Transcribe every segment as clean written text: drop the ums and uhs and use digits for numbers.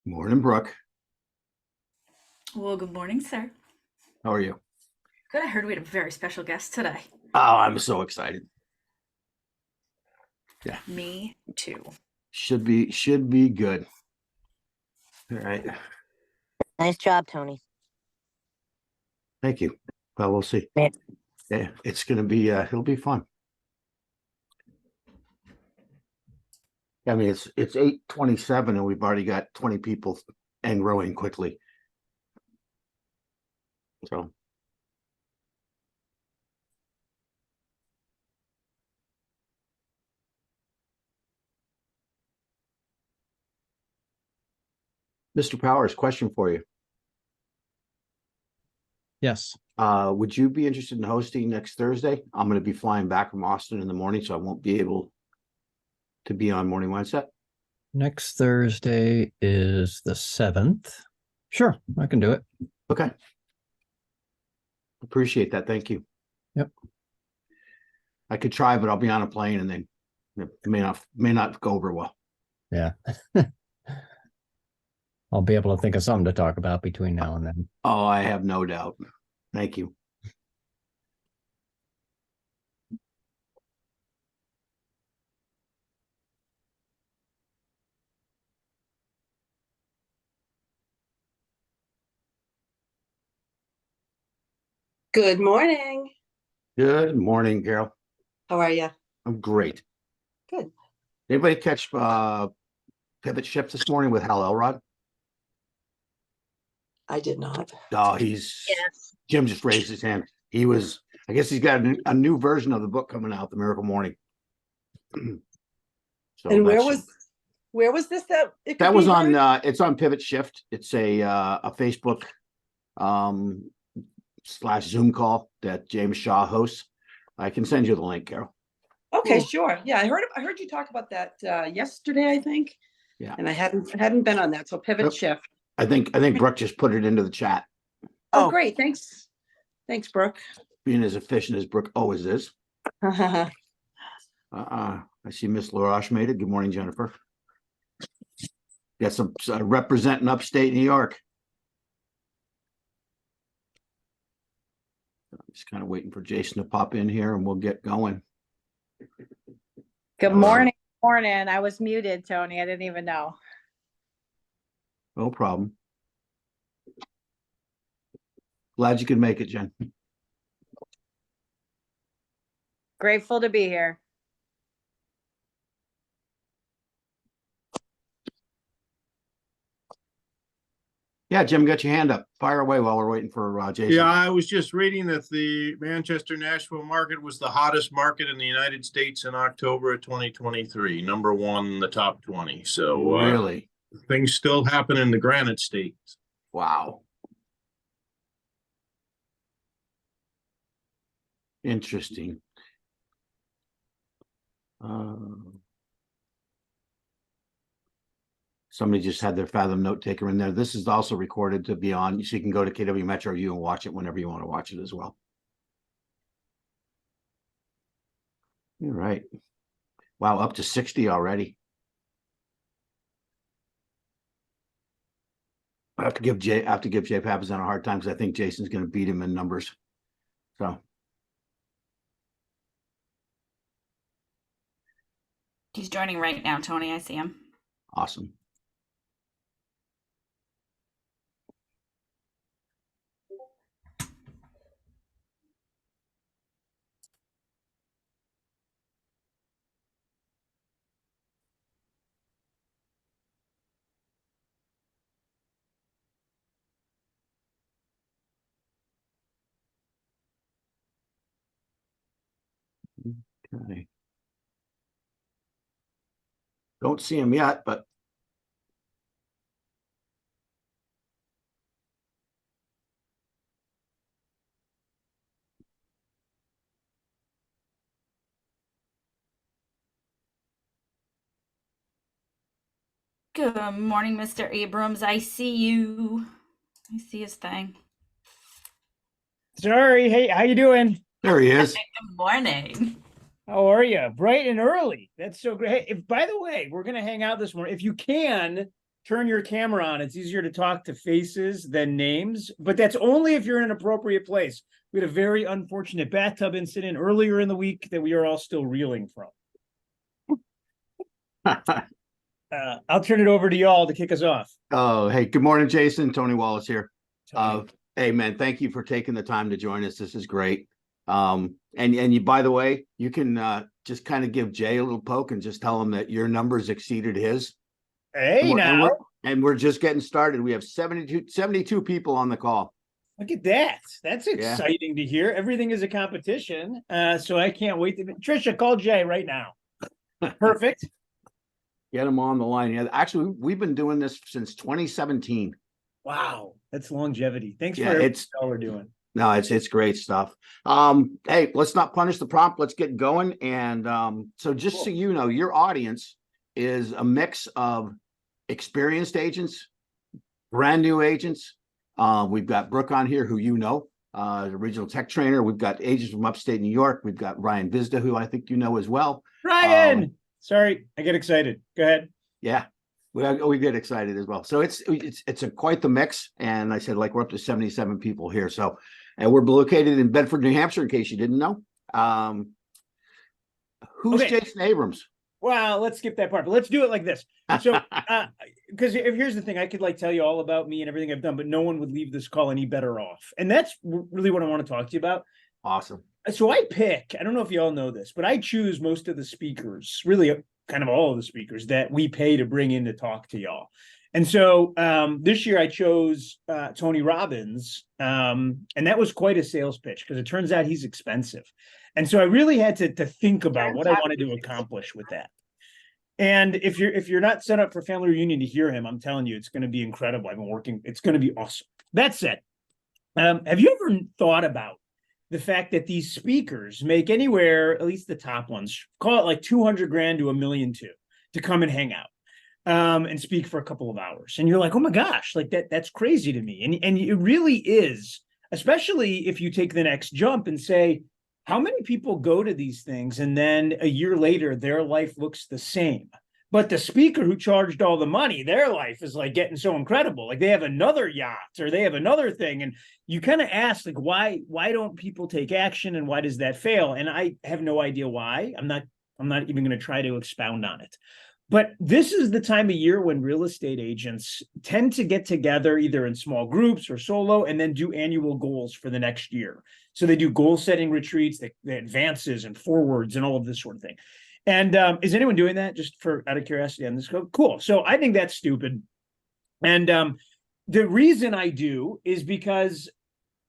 Morning, Brooke. Well, good morning, sir. How are you? Good. I heard we had a very special guest today. Oh, I'm so excited. Yeah, Me too. should be good. All right. Nice job, Tony. Thank you. Well, we'll see. Yeah. Yeah, it's gonna be it'll be fun. I mean, it's 8:27 and we've already got 20 people and growing quickly. So Mr. Powers, question for you. Yes. Would you be interested in hosting next Thursday? I'm gonna be flying back from Austin in the morning, so I won't be able to be on Morning Mindset. Next Thursday is the 7th. Sure, I can do it. Okay. Appreciate that. Thank you. Yep. I could try, but I'll be on a plane and then it may not go over well. Yeah. I'll be able to think of something to talk about between now and then. Oh, I have no doubt. Thank you. Good morning. Good morning, Carol. How are you? I'm great. Good. Anybody catch Pivot Shift this morning with Hal Elrod? I did not. Oh, Yes. Jim just raised his hand. I guess he's got a new version of the book coming out, The Miracle Morning. So And where that's- was this that it that could was be on heard? it's on Pivot Shift. It's a Facebook / Zoom call that James Shaw hosts. I can send you the link, Carol. Okay, Cool. sure. Yeah, I heard you talk about that yesterday, I think. Yeah. And I hadn't been on that. So pivot Yep. shift. I think Brooke just put it into the chat. Oh, Oh. great. Thanks. Thanks, Brooke. Being as efficient as Brooke always is. I see Miss LaRoche made it. Good morning, Jennifer. Got some representing upstate New York. I'm just kind of waiting for Jason to pop in here and we'll get going. Good Hello. morning. Morning. I was muted, Tony. I didn't even know. No problem. Glad you could make it, Jen. Grateful to be here. Yeah, Jim, got your hand up. Fire away while we're waiting for Jason. Yeah, I was just reading that the Manchester-Nashville market was the hottest market in the United States in October of 2023, number one in the top 20. So Really? things still happen in the Granite State. Wow. Interesting. Somebody just had their Fathom note taker in there. This is also recorded to be on, so you can go to KW Metro U and watch it whenever you want to watch it as well. All right. Wow, up to 60 already. I have to give Jay Papazan a hard time because I think Jason's going to beat him in numbers. So He's joining right now, Tony. I see him. awesome. Okay. Don't see him yet, but Good morning, Mr. Abrams. I see you. I see his thing. Sorry, hey, how you doing? there he is. Good morning. How are you? Bright and early. That's so great. Hey, by the way, we're gonna hang out this morning. If you can, turn your camera on. It's easier to talk to faces than names, but that's only if you're in an appropriate place. We had a very unfortunate bathtub incident earlier in the week that we are all still reeling from. I'll turn it over to y'all to kick us off. Oh, hey, good morning, Jason. Tony Wallace here. Tony. Hey, man, thank you for taking the time to join us. This is great. And you, by the way, you can just kind of give Jay a little poke and just tell him that your numbers exceeded his. Hey, now. And we're just getting started. We have 72 people on the call. Look at that. That's exciting to hear. Everything is a competition. So I can't wait to Trisha, call Jay right now. Perfect. Get him on the line. Yeah, actually, we've been doing this since 2017. Wow, that's longevity. Thanks Yeah, for it's all we're doing. No, it's great stuff. Hey, let's not punish the prompt. Let's get going. And so just so you know, your audience is a mix of experienced agents, brand new agents. We've got Brooke on here, who you know, the regional tech trainer. We've got agents from upstate New York. We've got Ryan Bizda, who I think you know as well. Ryan, sorry, I get excited. Go ahead. Yeah, we get excited as well. So it's quite the mix. And I said, like, we're up to 77 people here. So, and we're located in Bedford, New Hampshire, in case you didn't know. Who's Jason Abrams? Well, let's skip that part, but let's do it like this. So, because if here's the thing, I could like tell you all about me and everything I've done, but no one would leave this call any better off. And that's really what I want to talk to you about. Awesome. So I don't know if you all know this, but I choose most of the speakers, really kind of all of the speakers that we pay to bring in to talk to y'all. And so this year I chose Tony Robbins, and that was quite a sales pitch because it turns out he's expensive. And so I really had to think about what I wanted to accomplish with that. And if you're not set up for family reunion to hear him, I'm telling you, it's going to be incredible. I've been working. It's going to be awesome. That said, have you ever thought about the fact that these speakers make anywhere, at least the top ones, call it like 200 grand to $1.2 million to come and hang out and speak for a couple of hours? And you're like, oh my gosh, like that's crazy to me. And it really is, especially if you take the next jump and say, how many people go to these things and then a year later their life looks the same? But the speaker who charged all the money, their life is like getting so incredible. Like they have another yacht or they have another thing. And you kind of ask, like, why don't people take action and why does that fail? And I have no idea why. I'm not even going to try to expound on it. But this is the time of year when real estate agents tend to get together either in small groups or solo and then do annual goals for the next year. So they do goal setting retreats, the advances and forwards and all of this sort of thing. And is anyone doing that just for out of curiosity on this? Cool. So I think that's stupid. And the reason I do is because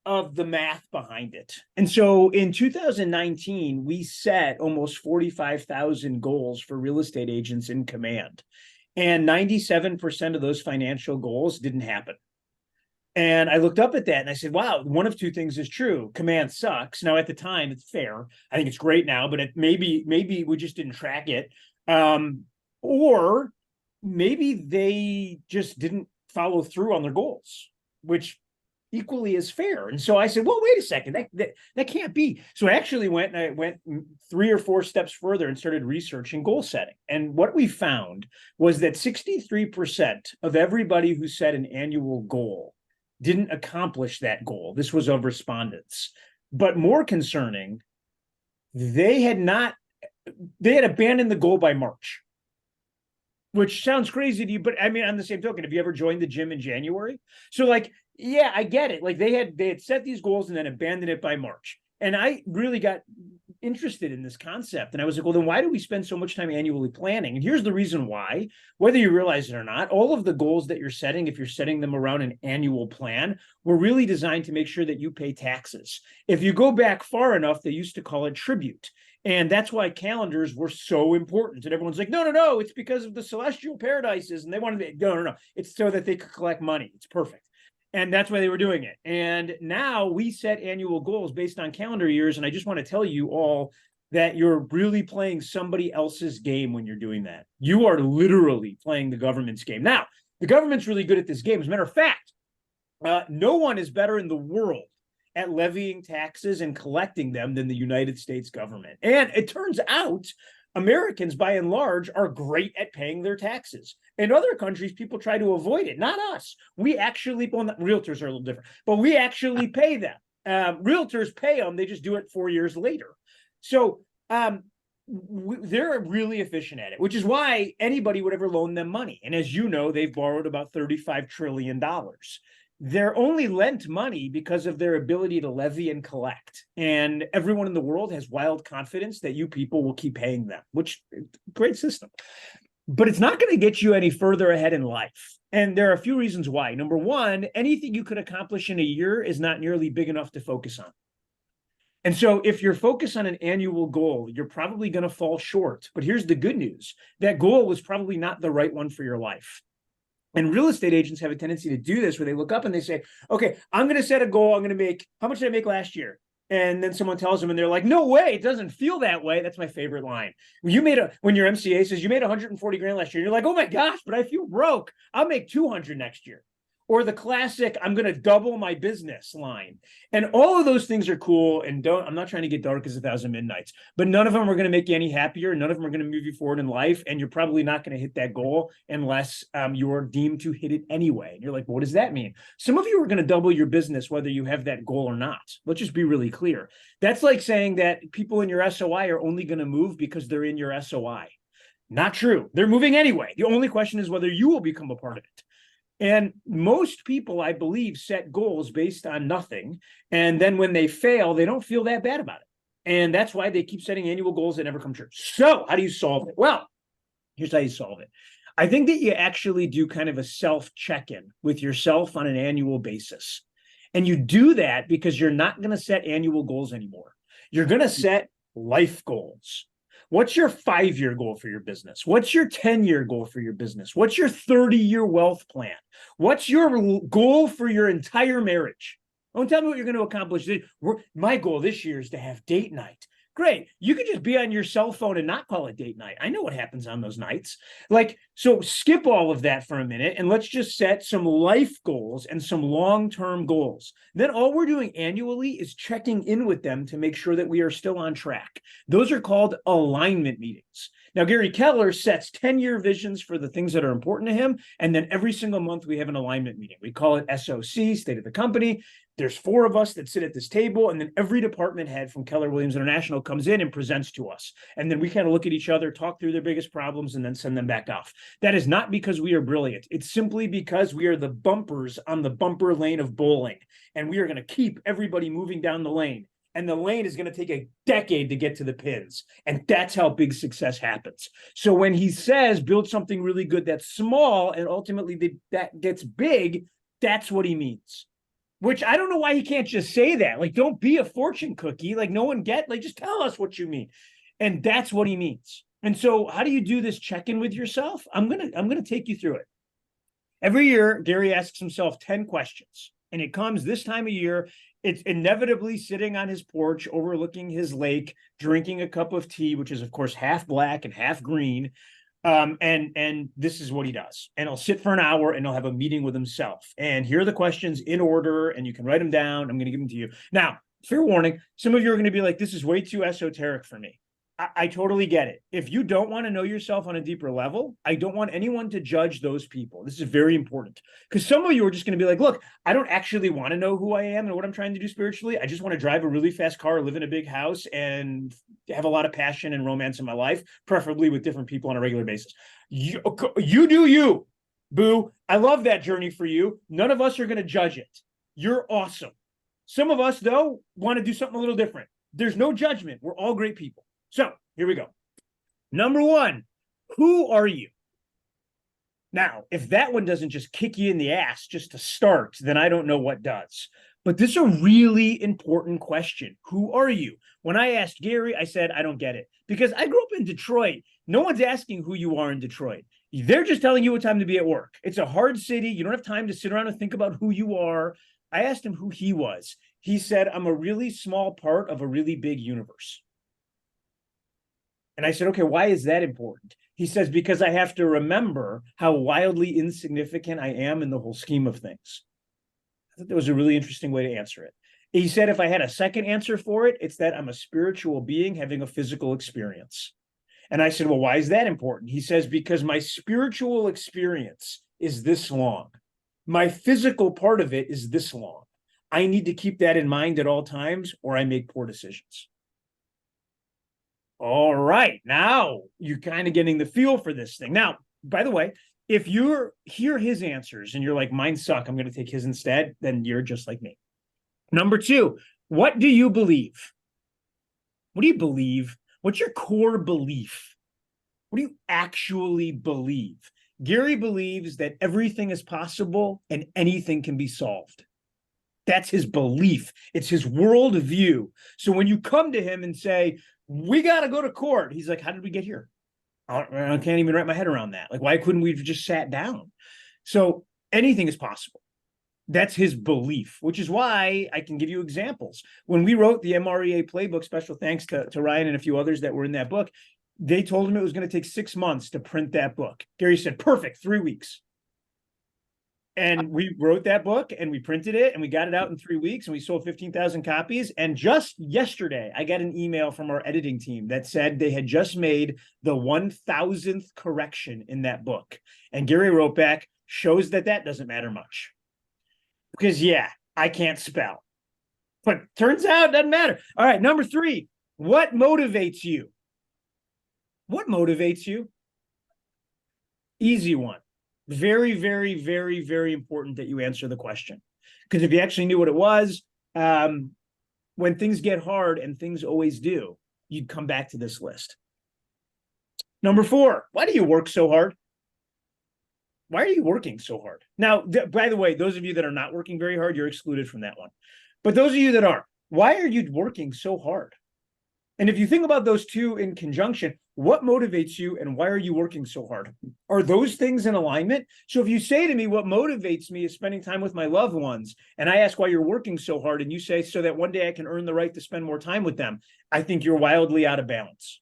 of the math behind it. And so in 2019, we set almost 45,000 goals for real estate agents in command. And 97% of those financial goals didn't happen. And I looked up at that and I said, wow, one of two things is true. Command sucks. Now, at the time, it's fair. I think it's great now, but maybe we just didn't track it. Or maybe they just didn't follow through on their goals, which equally is fair. And so I said, well, wait a second, that can't be. So I actually went 3 or 4 steps further and started researching goal setting. And what we found was that 63% of everybody who set an annual goal didn't accomplish that goal. This was of respondents. But more concerning, they had abandoned the goal by March, which sounds crazy to you, but I mean, on the same token, have you ever joined the gym in January? So like, yeah, I get it. Like they had set these goals and then abandoned it by March. And I really got interested in this concept. And I was like, well, then why do we spend so much time annually planning? And here's the reason why, whether you realize it or not, all of the goals that you're setting, if you're setting them around an annual plan, were really designed to make sure that you pay taxes. If you go back far enough, they used to call it tribute. And that's why calendars were so important. And everyone's like, no, it's because of the celestial paradises. And they wanted to, no. It's so that they could collect money. It's perfect. And that's why they were doing it. And now we set annual goals based on calendar years. And I just want to tell you all that you're really playing somebody else's game when you're doing that. You are literally playing the government's game. Now, the government's really good at this game. As a matter of fact, no one is better in the world at levying taxes and collecting them than the United States government. And it turns out Americans, by and large, are great at paying their taxes. In other countries, people try to avoid it. Not us. We actually, well, realtors are a little different, but we actually pay them. Realtors pay them. They just do it 4 years later. So they're really efficient at it, which is why anybody would ever loan them money. And as you know, they've borrowed about $35 trillion. They're only lent money because of their ability to levy and collect. And everyone in the world has wild confidence that you people will keep paying them, which great system. But it's not going to get you any further ahead in life. And there are a few reasons why. Number one, anything you could accomplish in a year is not nearly big enough to focus on. And so if you're focused on an annual goal, you're probably going to fall short. But here's the good news. That goal was probably not the right one for your life. And real estate agents have a tendency to do this where they look up and they say, okay, I'm going to set a goal. I'm going to make, how much did I make last year? And then someone tells them and they're like, no way, it doesn't feel that way. That's my favorite line. When your MCA says you made 140 grand last year, you're like, oh my gosh, but I feel broke. I'll make 200 next year. Or the classic, I'm going to double my business line. And all of those things are cool. And I'm not trying to get dark as 1,000 midnights, but none of them are going to make you any happier. None of them are going to move you forward in life. And you're probably not going to hit that goal unless you're deemed to hit it anyway. And you're like, what does that mean? Some of you are going to double your business, whether you have that goal or not. Let's just be really clear. That's like saying that people in your SOI are only going to move because they're in your SOI. Not true. They're moving anyway. The only question is whether you will become a part of it. And most people, I believe, set goals based on nothing. And then when they fail, they don't feel that bad about it. And that's why they keep setting annual goals that never come true. So how do you solve it? Well, here's how you solve it. I think that you actually do kind of a self-check-in with yourself on an annual basis. And you do that because you're not going to set annual goals anymore. You're going to set life goals. What's your 5-year goal for your business? What's your 10-year goal for your business? What's your 30-year wealth plan? What's your goal for your entire marriage? Don't tell me what you're going to accomplish. My goal this year is to have date night. Great. You could just be on your cell phone and not call it date night. I know what happens on those nights. So skip all of that for a minute and let's just set some life goals and some long-term goals. Then all we're doing annually is checking in with them to make sure that we are still on track. Those are called alignment meetings. Now, Gary Keller sets 10-year visions for the things that are important to him. And then every single month we have an alignment meeting. We call it SOC, State of the Company. There's 4 of us that sit at this table, and then every department head from Keller Williams International comes in and presents to us. And then we kind of look at each other, talk through their biggest problems, and then send them back off. That is not because we are brilliant. It's simply because we are the bumpers on the bumper lane of bowling, and we are going to keep everybody moving down the lane. And the lane is going to take a decade to get to the pins. And that's how big success happens. So when he says build something really good that's small and ultimately that gets big, that's what he means. Which I don't know why he can't just say that. Don't be a fortune cookie. Just tell us what you mean. And that's what he means. And so how do you do this check-in with yourself? I'm gonna take you through it. Every year, Gary asks himself 10 questions. And it comes this time of year. It's inevitably sitting on his porch, overlooking his lake, drinking a cup of tea, which is, of course, half black and half green. And this is what he does. And he'll sit for an hour and he'll have a meeting with himself. And here are the questions in order, and you can write them down. I'm going to give them to you. Now, fair warning, some of you are going to be like, this is way too esoteric for me. I totally get it. If you don't want to know yourself on a deeper level, I don't want anyone to judge those people. This is very important because some of you are just going to be like, look, I don't actually want to know who I am and what I'm trying to do spiritually. I just want to drive a really fast car, live in a big house, and have a lot of passion and romance in my life, preferably with different people on a regular basis. You do you, boo. I love that journey for you. None of us are going to judge it. You're awesome. Some of us, though, want to do something a little different. There's no judgment. We're all great people. So here we go. Number 1, who are you? Now, if that one doesn't just kick you in the ass just to start, then I don't know what does. But this is a really important question. Who are you? When I asked Gary, I said, I don't get it. Because I grew up in Detroit. No one's asking who you are in Detroit. They're just telling you what time to be at work. It's a hard city. You don't have time to sit around and think about who you are. I asked him who he was. He said, I'm a really small part of a really big universe. And I said, okay, why is that important? He says, because I have to remember how wildly insignificant I am in the whole scheme of things. I thought that was a really interesting way to answer it. He said, if I had a second answer for it, it's that I'm a spiritual being having a physical experience. And I said, well, why is that important? He says, because my spiritual experience is this long. My physical part of it is this long. I need to keep that in mind at all times or I make poor decisions. All right. Now you're kind of getting the feel for this thing. Now, by the way, if you hear his answers and you're like, mine suck, I'm going to take his instead, then you're just like me. Number 2, what do you believe? What do you believe? What's your core belief? What do you actually believe? Gary believes that everything is possible and anything can be solved. That's his belief. It's his worldview. So when you come to him and say, we got to go to court, he's like, how did we get here? I can't even wrap my head around that. Like, why couldn't we have just sat down? So anything is possible. That's his belief, which is why I can give you examples. When we wrote the MREA playbook, special thanks to Ryan and a few others that were in that book, they told him it was going to take 6 months to print that book. Gary said, perfect, 3 weeks. And we wrote that book and we printed it and we got it out in 3 weeks and we sold 15,000 copies. And just yesterday, I got an email from our editing team that said they had just made the 1,000th correction in that book. And Gary wrote back, shows that doesn't matter much. Because, yeah, I can't spell. But turns out it doesn't matter. All right, number 3, what motivates you? What motivates you? Easy one. Very, very, very, very important that you answer the question. Because if you actually knew what it was, when things get hard, and things always do, you'd come back to this list. Number 4, why do you work so hard? Why are you working so hard? Now, by the way, those of you that are not working very hard, you're excluded from that one. But those of you that are, why are you working so hard? And if you think about those two in conjunction, what motivates you and why are you working so hard? Are those things in alignment? So if you say to me, what motivates me is spending time with my loved ones, and I ask why you're working so hard, and you say, so that one day I can earn the right to spend more time with them, I think you're wildly out of balance.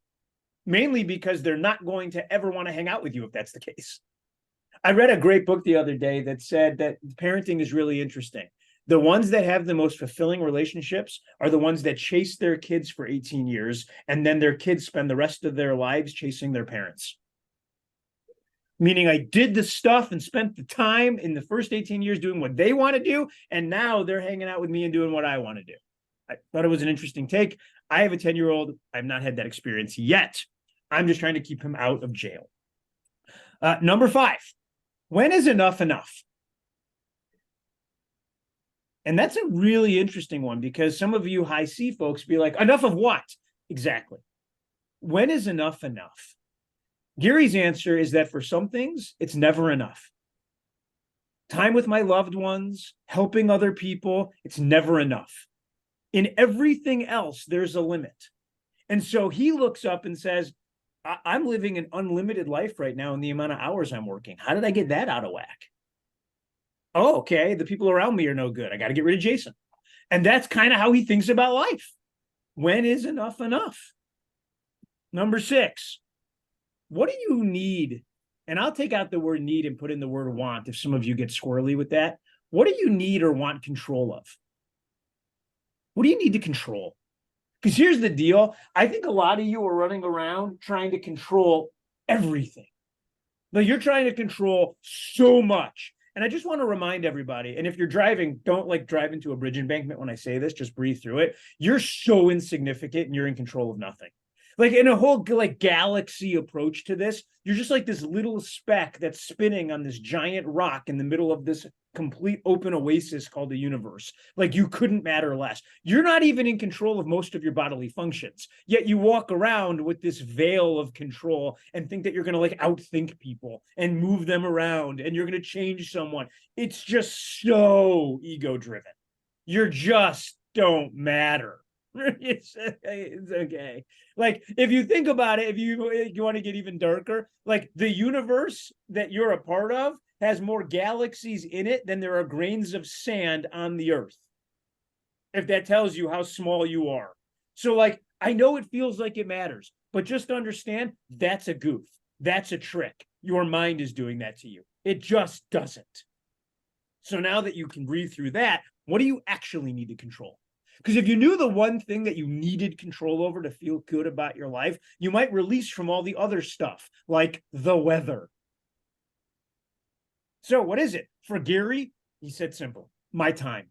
Mainly because they're not going to ever want to hang out with you if that's the case. I read a great book the other day that said that parenting is really interesting. The ones that have the most fulfilling relationships are the ones that chase their kids for 18 years, and then their kids spend the rest of their lives chasing their parents. Meaning I did the stuff and spent the time in the first 18 years doing what they want to do, and now they're hanging out with me and doing what I want to do. I thought it was an interesting take. I have a 10-year-old. I've not had that experience yet. I'm just trying to keep him out of jail. Number 5, when is enough enough? And that's a really interesting one because some of you high C folks be like, enough of what? Exactly. When is enough enough? Gary's answer is that for some things, it's never enough. Time with my loved ones, helping other people, it's never enough. In everything else, there's a limit. And so he looks up and says, I'm living an unlimited life right now in the amount of hours I'm working. How did I get that out of whack? Oh, okay, the people around me are no good. I got to get rid of Jason. And that's kind of how he thinks about life. When is enough enough? Number 6, what do you need? And I'll take out the word need and put in the word want if some of you get squirrely with that. What do you need or want control of? What do you need to control? Because here's the deal. I think a lot of you are running around trying to control everything. Like you're trying to control so much. And I just want to remind everybody, and if you're driving, don't like drive into a bridge embankment when I say this, just breathe through it. You're so insignificant and you're in control of nothing. Like in a whole like galaxy approach to this, you're just like this little speck that's spinning on this giant rock in the middle of this complete open oasis called the universe. Like you couldn't matter less. You're not even in control of most of your bodily functions, yet you walk around with this veil of control and think that you're going to like outthink people and move them around and you're going to change someone. It's just so ego driven. You're just don't matter. It's okay. Like if you think about it, if you want to get even darker, like the universe that you're a part of has more galaxies in it than there are grains of sand on the earth. If that tells you how small you are. So like, I know it feels like it matters, but just understand that's a goof. That's a trick. Your mind is doing that to you. It just doesn't. So now that you can breathe through that, what do you actually need to control? Because if you knew the one thing that you needed control over to feel good about your life, you might release from all the other stuff, like the weather. So what is it? For Gary, he said simple, my time.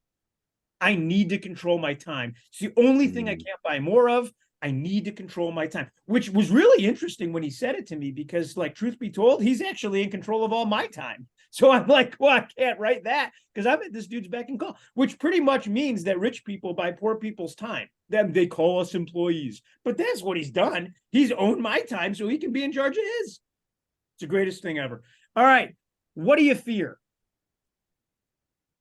I need to control my time. It's the only thing I can't buy more of. I need to control my time, which was really interesting when he said it to me, because, like, truth be told, he's actually in control of all my time. So I'm like, well, I can't write that because I'm at this dude's beck and call, which pretty much means that rich people buy poor people's time. Then they call us employees, but that's what he's done. He's owned my time so he can be in charge of his. It's the greatest thing ever. All right. What do you fear?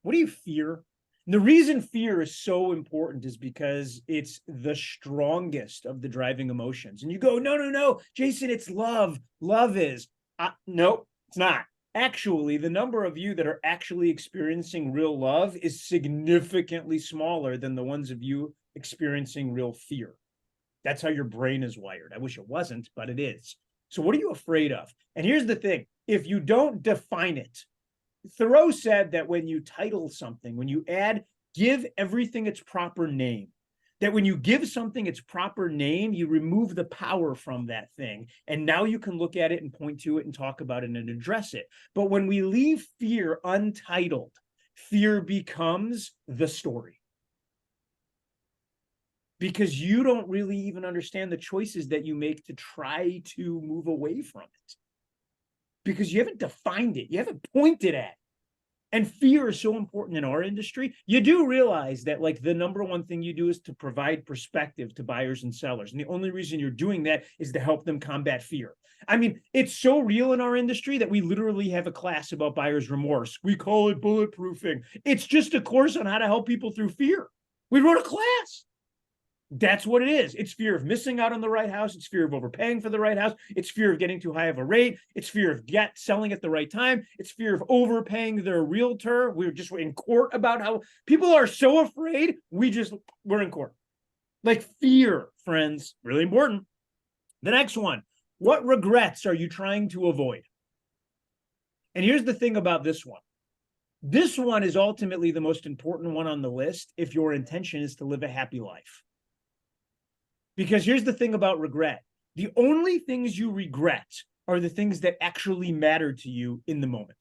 What do you fear? The reason fear is so important is because it's the strongest of the driving emotions. And you go, no, Jason, it's love. Love is. No, it's not. Actually, the number of you that are actually experiencing real love is significantly smaller than the ones of you experiencing real fear. That's how your brain is wired. I wish it wasn't, but it is. So what are you afraid of? And here's the thing. If you don't define it, Thoreau said that when you title something, when you add, give everything its proper name, that when you give something its proper name, you remove the power from that thing. And now you can look at it and point to it and talk about it and address it. But when we leave fear untitled, fear becomes the story. Because you don't really even understand the choices that you make to try to move away from it. Because you haven't defined it, you haven't pointed at it. And fear is so important in our industry. You do realize that, like, the number one thing you do is to provide perspective to buyers and sellers. And the only reason you're doing that is to help them combat fear. I mean, it's so real in our industry that we literally have a class about buyer's remorse. We call it bulletproofing. It's just a course on how to help people through fear. We wrote a class. That's what it is. It's fear of missing out on the right house. It's fear of overpaying for the right house. It's fear of getting too high of a rate. It's fear of selling at the right time. It's fear of overpaying their realtor. We're just in court about how people are so afraid. We're in court. Like, fear, friends, really important. The next one, what regrets are you trying to avoid? And here's the thing about this one. This one is ultimately the most important one on the list if your intention is to live a happy life. Because here's the thing about regret. The only things you regret are the things that actually matter to you in the moment.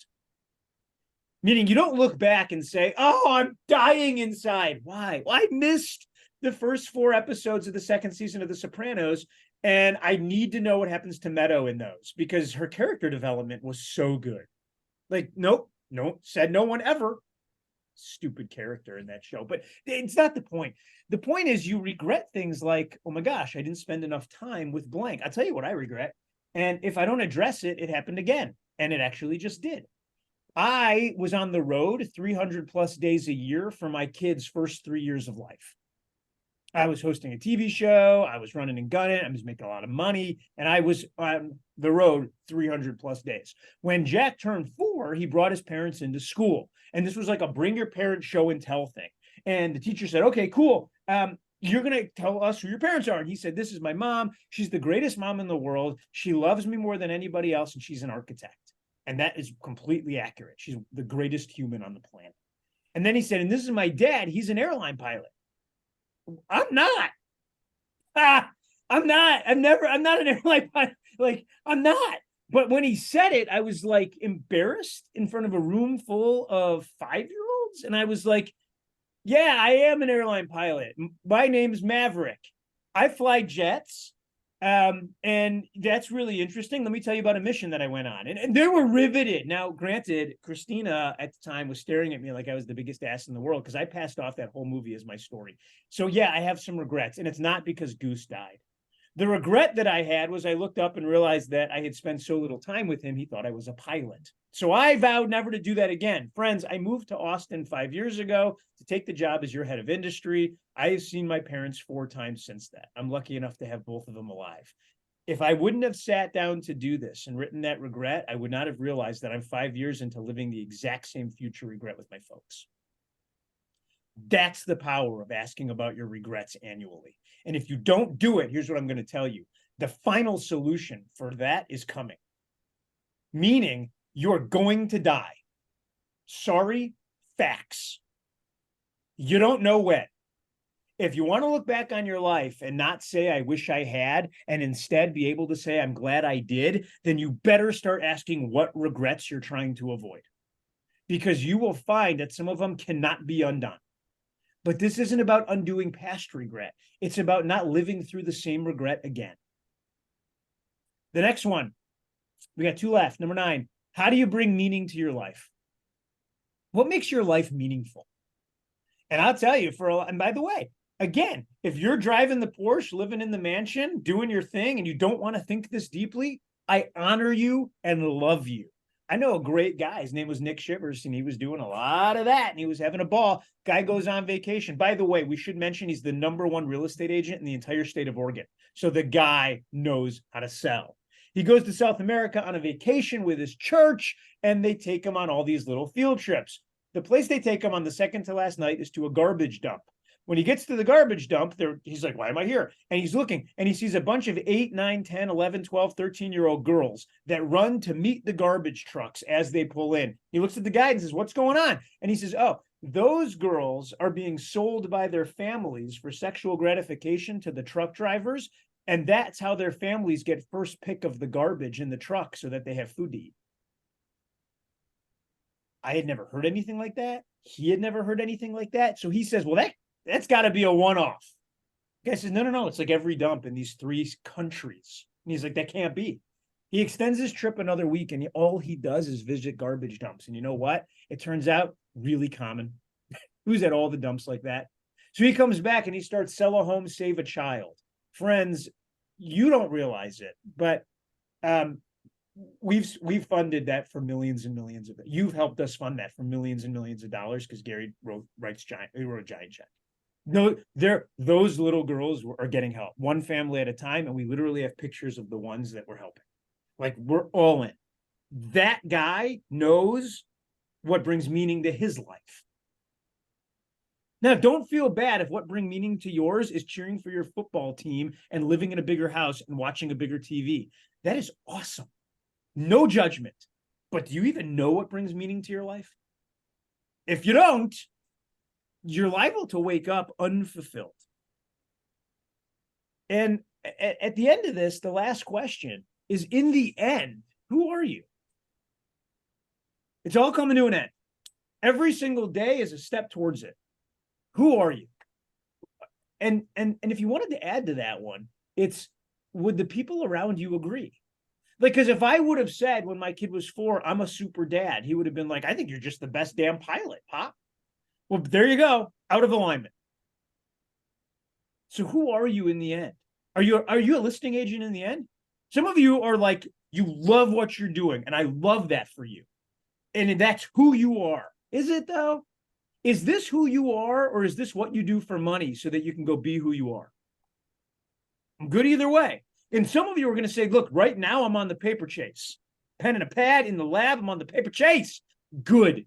Meaning you don't look back and say, oh, I'm dying inside. Why? Well, I missed the first 4 episodes of the second season of The Sopranos, and I need to know what happens to Meadow in those because her character development was so good. Like, nope, said no one ever. Stupid character in that show, but it's not the point. The point is you regret things like, oh my gosh, I didn't spend enough time with blank. I'll tell you what I regret. And if I don't address it, it happened again. And it actually just did. I was on the road 300 plus days a year for my kids' first 3 years of life. I was hosting a TV show. I was running and gunning. I was making a lot of money. And I was on the road 300 plus days. When Jack turned 4, he brought his parents into school. And this was like a bring your parents show and tell thing. And the teacher said, okay, cool. You're going to tell us who your parents are. And he said, this is my mom. She's the greatest mom in the world. She loves me more than anybody else. And she's an architect. And that is completely accurate. She's the greatest human on the planet. And then he said, and this is my dad. He's an airline pilot. I'm not. I'm not an airline pilot. Like, I'm not. But when he said it, I was like embarrassed in front of a room full of 5-year-olds. And I was like, yeah, I am an airline pilot. My name's Maverick. I fly jets. And that's really interesting. Let me tell you about a mission that I went on. And they were riveted. Now, granted, Christina at the time was staring at me like I was the biggest ass in the world because I passed off that whole movie as my story. So yeah, I have some regrets. And it's not because Goose died. The regret that I had was I looked up and realized that I had spent so little time with him, he thought I was a pilot. So I vowed never to do that again. Friends, I moved to Austin 5 years ago to take the job as your head of industry. I have seen my parents 4 times since that. I'm lucky enough to have both of them alive. If I wouldn't have sat down to do this and written that regret, I would not have realized that I'm 5 years into living the exact same future regret with my folks. That's the power of asking about your regrets annually. And if you don't do it, here's what I'm going to tell you. The final solution for that is coming. Meaning you're going to die. Sorry, facts. You don't know when. If you want to look back on your life and not say, I wish I had, and instead be able to say, I'm glad I did, then you better start asking what regrets you're trying to avoid. Because you will find that some of them cannot be undone. But this isn't about undoing past regret. It's about not living through the same regret again. The next one, we got 2 left. Number 9, how do you bring meaning to your life? What makes your life meaningful? And I'll tell you, and by the way, again, if you're driving the Porsche, living in the mansion, doing your thing, and you don't want to think this deeply, I honor you and love you. I know a great guy. His name was Nick Shivers, and he was doing a lot of that, and he was having a ball. Guy goes on vacation. By the way, we should mention he's the #1 real estate agent in the entire state of Oregon. So the guy knows how to sell. He goes to South America on a vacation with his church, and they take him on all these little field trips. The place they take him on the second to last night is to a garbage dump. When he gets to the garbage dump, he's like, why am I here? And he's looking, and he sees a bunch of 8, 9, 10, 11, 12, 13-year-old girls that run to meet the garbage trucks as they pull in. He looks at the guy and says, what's going on? And he says, oh, those girls are being sold by their families for sexual gratification to the truck drivers. And that's how their families get first pick of the garbage in the truck so that they have food to eat. I had never heard anything like that. He had never heard anything like that. So he says, well, that's got to be a one-off. The guy says, no. It's like every dump in these 3 countries. And he's like, that can't be. He extends his trip another week, and all he does is visit garbage dumps. And you know what? It turns out really common. Who's at all the dumps like that? So he comes back and he starts Sell a Home, Save a Child. Friends, you don't realize it, but we've funded that for millions and millions of it. You've helped us fund that for millions and millions of dollars because Gary wrote a giant check. No, those little girls are getting help, one family at a time, and we literally have pictures of the ones that we're helping. Like, we're all in. That guy knows what brings meaning to his life. Now, don't feel bad if what brings meaning to yours is cheering for your football team and living in a bigger house and watching a bigger TV. That is awesome. No judgment. But do you even know what brings meaning to your life? If you don't, you're liable to wake up unfulfilled. And at the end of this, the last question is, in the end, who are you? It's all coming to an end. Every single day is a step towards it. Who are you? And if you wanted to add to that one, it's, would the people around you agree? Like, because if I would have said when my kid was 4, I'm a super dad, he would have been like, I think you're just the best damn pilot, Pop. Well, there you go, out of alignment. So who are you in the end? Are you a listing agent in the end? Some of you are like, you love what you're doing, and I love that for you. And that's who you are. Is it though? Is this who you are, or is this what you do for money so that you can go be who you are? I'm good either way. And some of you are going to say, look, right now I'm on the paper chase. Pen and a pad in the lab, I'm on the paper chase. Good.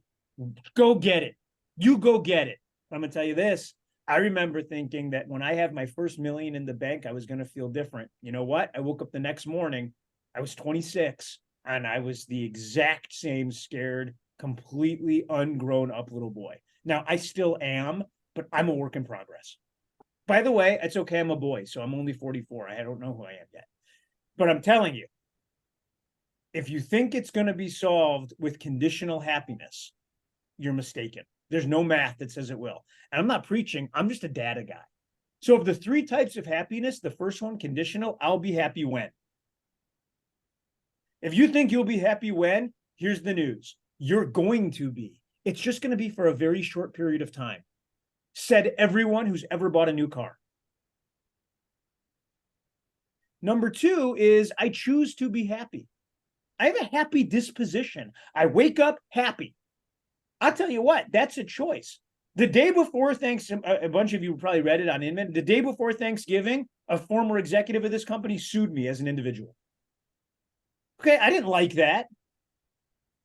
Go get it. You go get it. I'm going to tell you this. I remember thinking that when I have my first $1 million in the bank, I was going to feel different. You know what? I woke up the next morning, I was 26, and I was the exact same scared, completely ungrown up little boy. Now, I still am, but I'm a work in progress. By the way, it's okay, I'm a boy, so I'm only 44. I don't know who I am yet. But I'm telling you, if you think it's going to be solved with conditional happiness, you're mistaken. There's no math that says it will. And I'm not preaching, I'm just a data guy. So of the 3 types of happiness, the first one, conditional, I'll be happy when. If you think you'll be happy when, here's the news. You're going to be. It's just going to be for a very short period of time. Said everyone who's ever bought a new car. Number 2 is I choose to be happy. I have a happy disposition. I wake up happy. I'll tell you what, that's a choice. The day before Thanksgiving, a bunch of you probably read it on Inman. The day before Thanksgiving, a former executive of this company sued me as an individual. Okay, I didn't like that.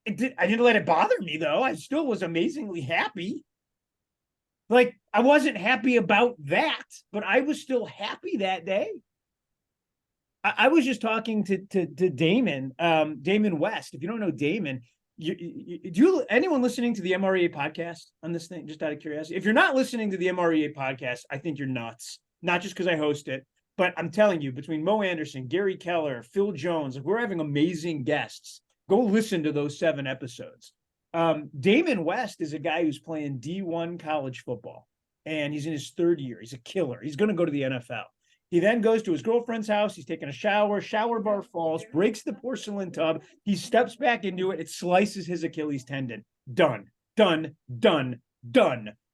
I didn't let it bother me, though. I still was amazingly happy. Like, I wasn't happy about that, but I was still happy that day. I was just talking to Damon, Damon West. If you don't know Damon, anyone listening to the MREA podcast on this thing, just out of curiosity? If you're not listening to the MREA podcast, I think you're nuts. Not just because I host it, but I'm telling you, between Mo Anderson, Gary Keller, Phil Jones, like, we're having amazing guests. Go listen to those 7 episodes. Damon West is a guy who's playing D1 college football, and he's in his 3rd year. He's a killer. He's going to go to the NFL. He then goes to his girlfriend's house. He's taking a shower bar falls, breaks the porcelain tub. He steps back into it. It slices his Achilles tendon. Done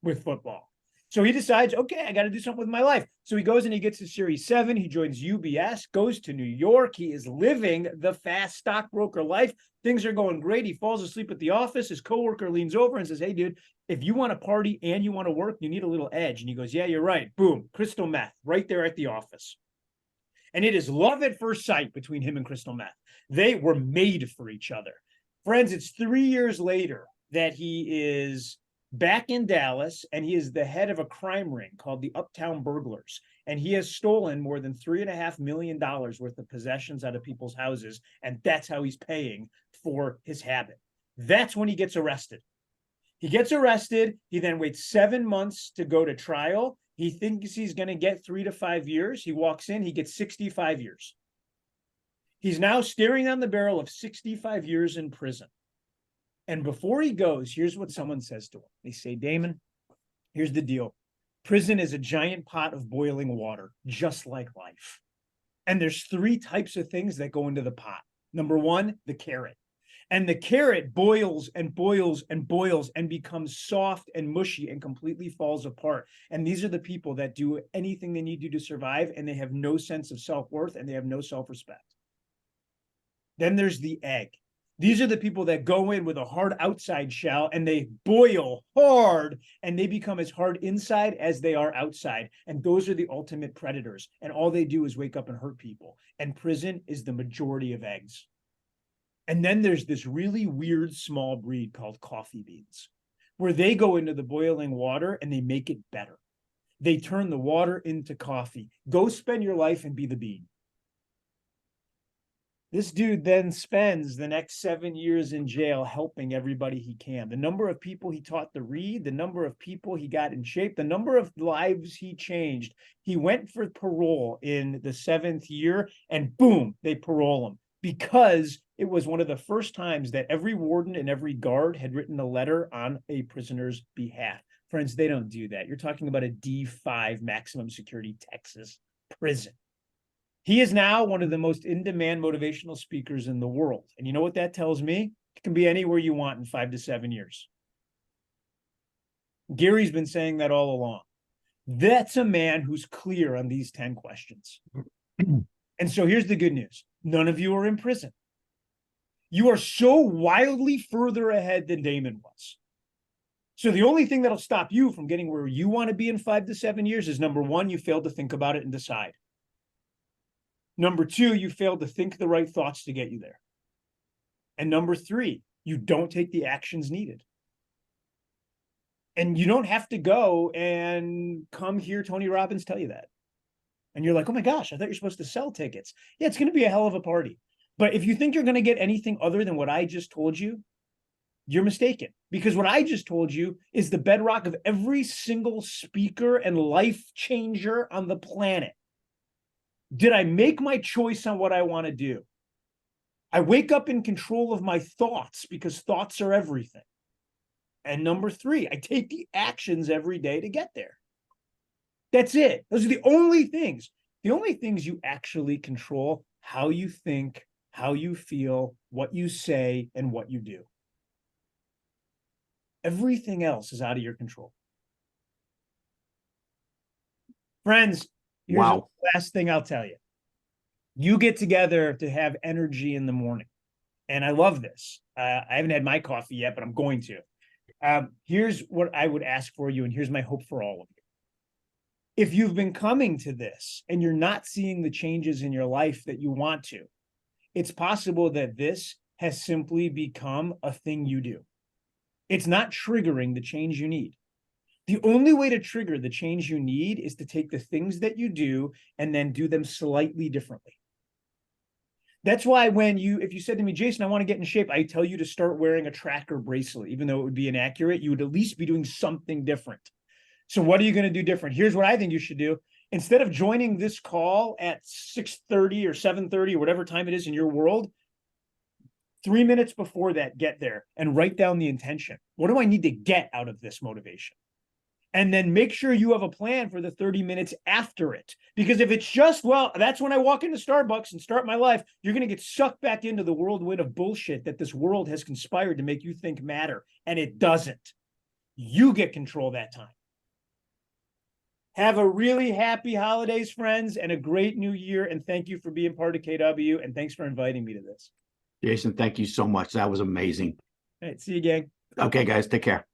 with football. So he decides, okay, I got to do something with my life. So he goes and he gets to Series 7. He joins UBS, goes to New York. He is living the fast stockbroker life. Things are going great. He falls asleep at the office. His coworker leans over and says, hey, dude, if you want to party and you want to work, you need a little edge. And he goes, yeah, you're right. Boom, crystal meth right there at the office. And it is love at first sight between him and crystal meth. They were made for each other. Friends, it's 3 years later that he is back in Dallas, and he is the head of a crime ring called the Uptown Burglars. And he has stolen more than $3.5 million worth of possessions out of people's houses. And that's how he's paying for his habit. That's when he gets arrested. He gets arrested. He then waits 7 months to go to trial. He thinks he's going to get 3 to 5 years. He walks in, he gets 65 years. He's now staring on the barrel of 65 years in prison. And before he goes, here's what someone says to him. They say, Damon, here's the deal. Prison is a giant pot of boiling water, just like life. And there's 3 types of things that go into the pot. Number 1, the carrot. And the carrot boils and boils and boils and becomes soft and mushy and completely falls apart. And these are the people that do anything they need to survive, and they have no sense of self-worth and they have no self-respect. Then there's the egg. These are the people that go in with a hard outside shell and they boil hard and they become as hard inside as they are outside. And those are the ultimate predators. And all they do is wake up and hurt people. And prison is the majority of eggs. And then there's this really weird small breed called coffee beans, where they go into the boiling water and they make it better. They turn the water into coffee. Go spend your life and be the bean. This dude then spends the next 7 years in jail helping everybody he can. The number of people he taught to read, the number of people he got in shape, the number of lives he changed. He went for parole in the 7th year and boom, they parole him, because it was one of the first times that every warden and every guard had written a letter on a prisoner's behalf. Friends, they don't do that. You're talking about a D5 maximum security Texas prison. He is now one of the most in-demand motivational speakers in the world. And you know what that tells me? It can be anywhere you want in 5 to 7 years. Gary's been saying that all along. That's a man who's clear on these 10 questions. And so here's the good news. None of you are in prison. You are so wildly further ahead than Damon was. So the only thing that'll stop you from getting where you want to be in 5 to 7 years is, number 1, you failed to think about it and decide. Number 2, you failed to think the right thoughts to get you there. And number 3, you don't take the actions needed. And you don't have to go and come hear Tony Robbins tell you that. And you're like, oh my gosh, I thought you're supposed to sell tickets. Yeah, it's going to be a hell of a party. But if you think you're going to get anything other than what I just told you, you're mistaken. Because what I just told you is the bedrock of every single speaker and life changer on the planet. Did I make my choice on what I want to do? I wake up in control of my thoughts, because thoughts are everything. And number 3, I take the actions every day to get there. That's it. Those are the only things. The only things you actually control: how you think, how you feel, what you say, and what you do. Everything else is out of your control. Friends, here's the last thing I'll tell you. You get together to have energy in the morning. And I love this. I haven't had my coffee yet, but I'm going to. Here's what I would ask for you, and here's my hope for all of you. If you've been coming to this and you're not seeing the changes in your life that you want to, it's possible that this has simply become a thing you do. It's not triggering the change you need. The only way to trigger the change you need is to take the things that you do and then do them slightly differently. That's why if you said to me, Jason, I want to get in shape, I tell you to start wearing a tracker bracelet, even though it would be inaccurate, you would at least be doing something different. So what are you going to do different? Here's what I think you should do. Instead of joining this call at 6:30 or 7:30 or whatever time it is in your world, 3 minutes before that, get there and write down the intention. What do I need to get out of this motivation? And then make sure you have a plan for the 30 minutes after it. Because if it's just, well, that's when I walk into Starbucks and start my life, you're going to get sucked back into the whirlwind of bullshit that this world has conspired to make you think matter. And it doesn't. You get control that time. Have a really happy holidays, friends, and a great new year. And thank you for being part of KW. And thanks for inviting me to this. Jason, thank you so much. That was amazing. All right, see you, gang. Okay, guys, take care.